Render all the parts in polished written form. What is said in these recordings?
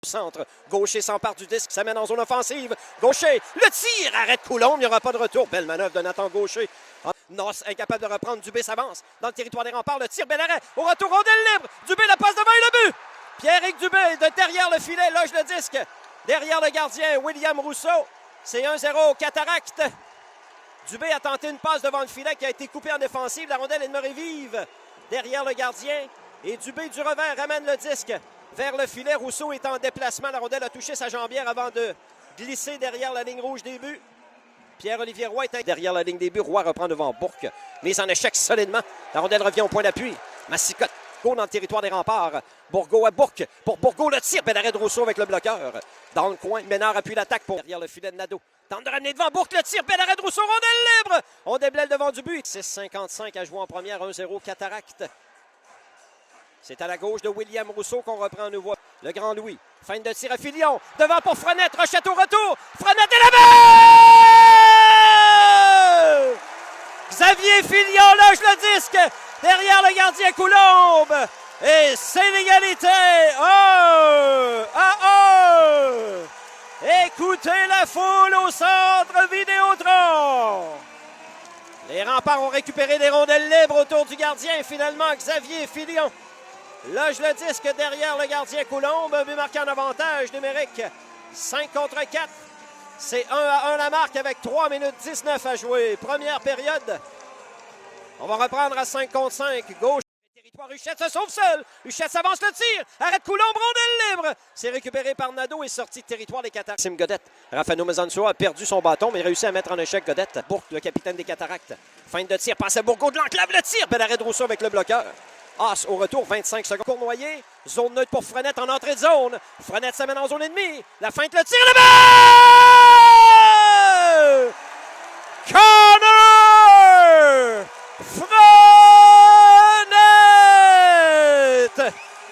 centre. Gaucher s'empare du disque, ça mène en zone offensive. Gaucher, le tir, arrête Coulombe, il n'y aura pas de retour. Belle manœuvre de Nathan Gaucher. Noss, incapable de reprendre. Dubé s'avance dans le territoire des remparts. Le tir, bel arrêt. Au retour, rondelle libre. Dubé la passe devant et le but. Pierre-Éric Dubé, de derrière le filet, loge le disque. Derrière le gardien, William Rousseau. C'est 1-0 Cataracte. Dubé a tenté une passe devant le filet qui a été coupée en défensive. La rondelle est demeurée vive derrière le gardien. Et Dubé du revers ramène le disque vers le filet. Rousseau est en déplacement. La rondelle a touché sa jambière avant de glisser derrière la ligne rouge des buts. Pierre-Olivier Roy est derrière la ligne des buts. Roy reprend devant Bourque. Mise en échec solidement. La rondelle revient au point d'appui. Massicotte go dans le territoire des remparts. Bourgault à Bourque. Pour Bourgault, le tir. Bel arrêt de Rousseau avec le bloqueur. Dans le coin, Ménard appuie l'attaque pour derrière le filet de Nadeau. Tente de ramener devant Bourque, le tir. Bel arrêt de Rousseau. Rondelle libre. On déblaye devant du but. 6,55 à jouer en première. 1-0 Cataracte. C'est à la gauche de William Rousseau qu'on reprend à nouveau. Le grand Louis. Feinte de tir à Filion. Devant pour Frenette. Rochette au retour. Frenette est là-bas! Xavier Filion loge le disque derrière le gardien Coulombe. Et c'est l'égalité. Écoutez la foule au centre Vidéotron. Les remparts ont récupéré des rondelles libres autour du gardien. Finalement, Xavier Filion loge le disque derrière le gardien Coulombe. Un but marqué en avantage numérique. 5 contre 4. C'est 1-1 la marque avec 3 minutes 19 à jouer. Première période. On va reprendre à 5 contre 5. Gauche. Territoire, Huchette se sauve seul. Huchette s'avance le tir. Arrête Coulombe, rondelle libre. C'est récupéré par Nadeau et sorti de territoire des Cataractes. Sim Godette. Rafael Mezanso a perdu son bâton, mais réussit à mettre en échec Godette. Bourque, le capitaine des Cataractes. Feinte de tir, passe à Bourgault de l'enclave, le tir. Bel arrêt de Rousseau avec le bloqueur. As au retour, 25 secondes. Cournoyer, zone neutre pour Frenette en entrée de zone. Frenette s'amène en zone ennemie. La feinte, le tir, le but! Connor Frenette!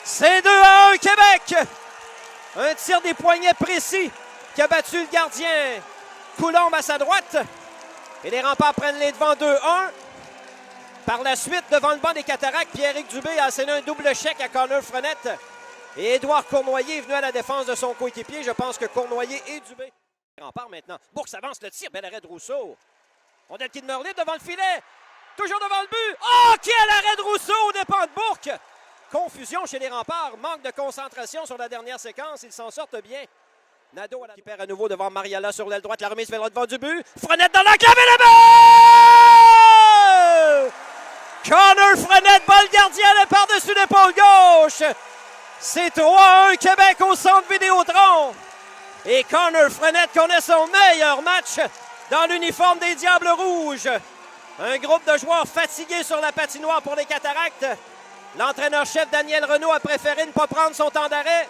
C'est 2-1 Québec. Un tir des poignets précis qui a battu le gardien Coulombe à sa droite. Et les remparts prennent les devants 2-1. Par la suite, devant le banc des Cataractes, Pierre-Éric Dubé a asséné un double chèque à Connor Frenette. Et Édouard Cournoyer est venu à la défense de son coéquipier. Je pense que Cournoyer et Dubé. Rempart maintenant. Bourque s'avance, le tir. Bel arrêt de Rousseau. Rondelle qui demeure libre devant le filet. Toujours devant le but. Oh, quel arrêt de Rousseau au dépens de Bourque. Confusion chez les remparts. Manque de concentration sur la dernière séquence. Ils s'en sortent bien. Nadeau qui perd à nouveau devant Mariala sur l'aile droite. La remise vers le devant du but. Frenette dans l'enclave et le but! Connor Frenette, balle gardienne par-dessus l'épaule gauche. C'est 3-1 Québec au centre Vidéotron. Et Connor Frenette connaît son meilleur match dans l'uniforme des Diables Rouges. Un groupe de joueurs fatigués sur la patinoire pour les Cataractes. L'entraîneur-chef Daniel Renaud a préféré ne pas prendre son temps d'arrêt.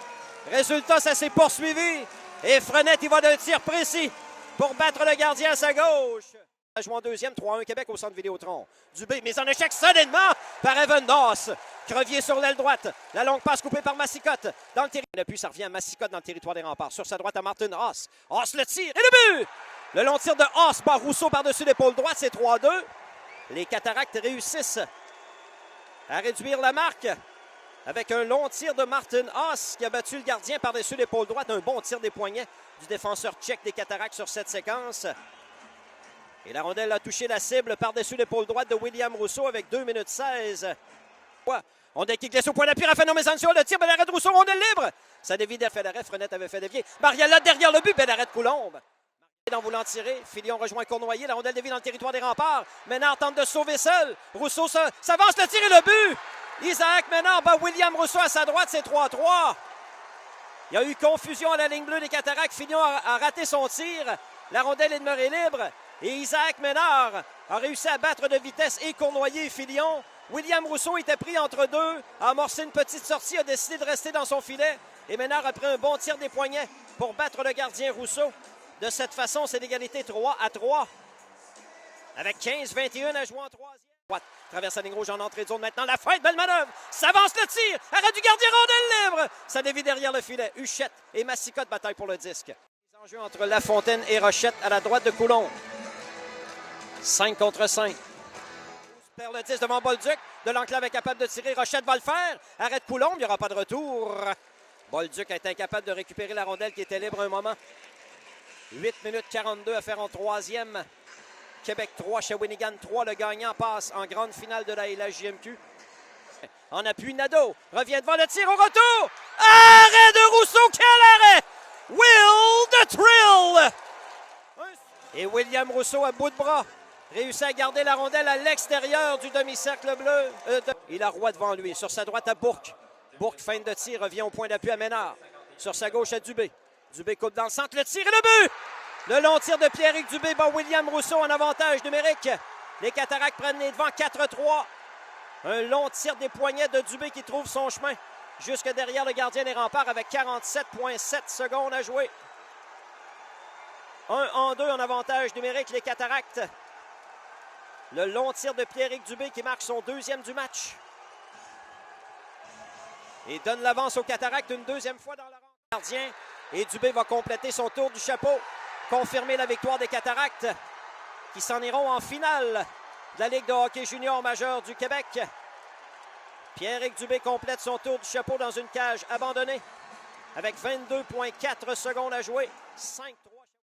Résultat, ça s'est poursuivi. Et Frenette, il va d'un tir précis pour battre le gardien à sa gauche. Joue en deuxième, 3-1 Québec au centre Vidéotron. Dubé, mise en échec solidement par Evan Noss. Crevier sur l'aile droite. La longue passe coupée par Massicotte. Dans le territoire. Puis ça revient à Massicotte dans le territoire des remparts. Sur sa droite à Martin Haas. Haas le tire et le but! Le long tir de Haas par Rousseau par-dessus l'épaule droite. C'est 3-2. Les Cataractes réussissent à réduire la marque avec un long tir de Martin Haas qui a battu le gardien par-dessus l'épaule droite. Un bon tir des poignets du défenseur tchèque des Cataractes sur cette séquence. Et la rondelle a touché la cible par-dessus l'épaule droite de William Rousseau avec 2 minutes 16. Rondelle qui glisse au point d'appui. Rafael Mezanso, le tir, bel arrêt de Rousseau, rondelle libre. Ça dévie fait l'arrêt. Frenette avait fait dévier. Mariala derrière le but, bel arrêt de Coulombe. En voulant tirer, Filion rejoint Cournoyer. La rondelle dévie dans le territoire des remparts. Ménard tente de sauver seul. Rousseau s'avance, le tir et le but. Isaac Ménard bat William Rousseau à sa droite, c'est 3-3. Il y a eu confusion à la ligne bleue des Cataractes. Filion a raté son tir. La rondelle est demeurée libre. Et Isaac Ménard a réussi à battre de vitesse et Cournoyer et Filion. William Rousseau était pris entre deux, a amorcé une petite sortie, a décidé de rester dans son filet. Et Ménard a pris un bon tir des poignets pour battre le gardien Rousseau. De cette façon, c'est l'égalité 3-3. Avec 15-21 à jouer en troisième. Traverse la ligne rouge en entrée de zone maintenant. La feinte, belle manœuvre. S'avance le tir. Arrêt du gardien, rondelle libre. Ça dévie derrière le filet. Huchette et Massicotte bataille pour le disque. Les enjeux entre Lafontaine et Rochette à la droite de Coulombe. 5 contre 5. Perd le 10 devant Bolduc. De l'enclave est capable de tirer. Rochette va le faire. Arrête Coulombe. Il n'y aura pas de retour. Bolduc est incapable de récupérer la rondelle qui était libre un moment. 8 minutes 42 à faire en troisième. Québec 3, Shawinigan 3. Le gagnant passe en grande finale de la LHJMQ. En appui, Nadeau revient devant le tir au retour. Arrêt de Rousseau, quel arrêt! Will the Thrill! Et William Rousseau à bout de bras réussit à garder la rondelle à l'extérieur du demi-cercle bleu. Il a Roy devant lui. Sur sa droite à Bourque. Bourque, feinte de tir, revient au point d'appui à Ménard. Sur sa gauche à Dubé. Dubé coupe dans le centre, le tir et le but! Le long tir de Pierrick Dubé bat William Rousseau en avantage numérique. Les Cataractes prennent les devants 4-3. Un long tir des poignets de Dubé qui trouve son chemin jusque derrière le gardien des Remparts avec 47,7 secondes à jouer. 1-2 en avantage numérique, les Cataractes. Le long tir de Pierrick Dubé qui marque son deuxième du match. Et donne l'avance aux Cataractes une deuxième fois dans la ronde. Gardien. Et Dubé va compléter son tour du chapeau. Confirmer la victoire des Cataractes qui s'en iront en finale de la Ligue de hockey junior majeure du Québec. Pierrick Dubé complète son tour du chapeau dans une cage abandonnée avec 22,4 secondes à jouer. 5-3.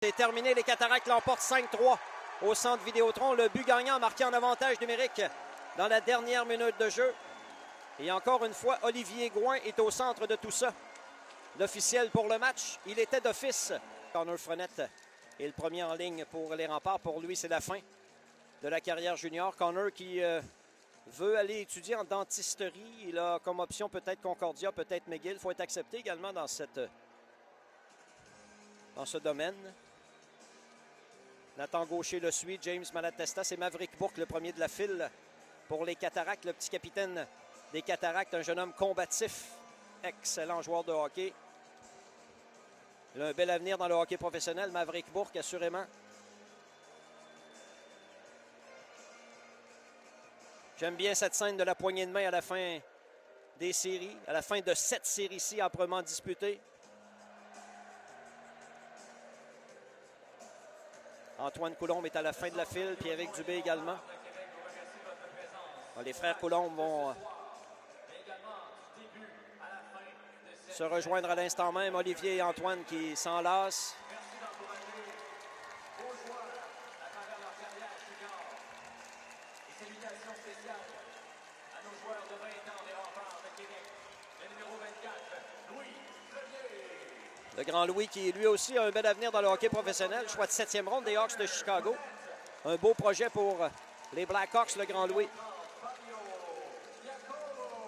C'est terminé, les Cataractes l'emportent 5-3 au centre Vidéotron. Le but gagnant marqué en avantage numérique dans la dernière minute de jeu. Et encore une fois, Olivier Gouin est au centre de tout ça. L'officiel pour le match, il était d'office. Connor Frenette est le premier en ligne pour les Remparts. Pour lui, c'est la fin de la carrière junior. Connor qui veut aller étudier en dentisterie. Il a comme option peut-être Concordia, peut-être McGill. Il faut être accepté également dans ce domaine. Nathan Gaucher le suit. James Malatesta, c'est Maverick Bourque, le premier de la file pour les Cataractes. Le petit capitaine des Cataractes, un jeune homme combatif. Excellent joueur de hockey. Il a un bel avenir dans le hockey professionnel. Maverick Bourque, assurément. J'aime bien cette scène de la poignée de main à la fin des séries, à la fin de cette série-ci âprement disputée. Antoine Coulombe est à la fin de la file, Pierrick Dubé également. Les frères Coulombe vont se rejoindre à l'instant même. Olivier et Antoine qui s'enlacent. Le grand Louis qui lui aussi a un bel avenir dans le hockey professionnel. Choix de 7e ronde des Hawks de Chicago. Un beau projet pour les Blackhawks, le grand Louis.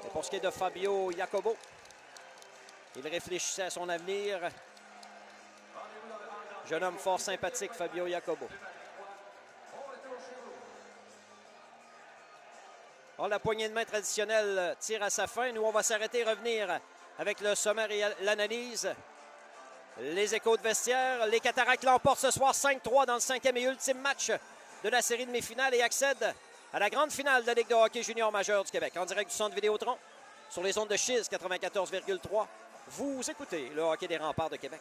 Et pour ce qui est de Fabio Jacobo, il réfléchissait à son avenir. Jeune homme fort sympathique, Fabio Jacobo. Alors, la poignée de main traditionnelle tire à sa fin. Nous, on va s'arrêter et revenir avec le sommaire et l'analyse. Les échos de vestiaire. Les Cataractes l'emportent ce soir 5-3 dans le 5e et ultime match de la série demi-finale et accèdent à la grande finale de la Ligue de hockey junior majeure du Québec. En direct du centre Vidéotron, sur les ondes de Chiz 94,3. Vous écoutez le hockey des Remparts de Québec.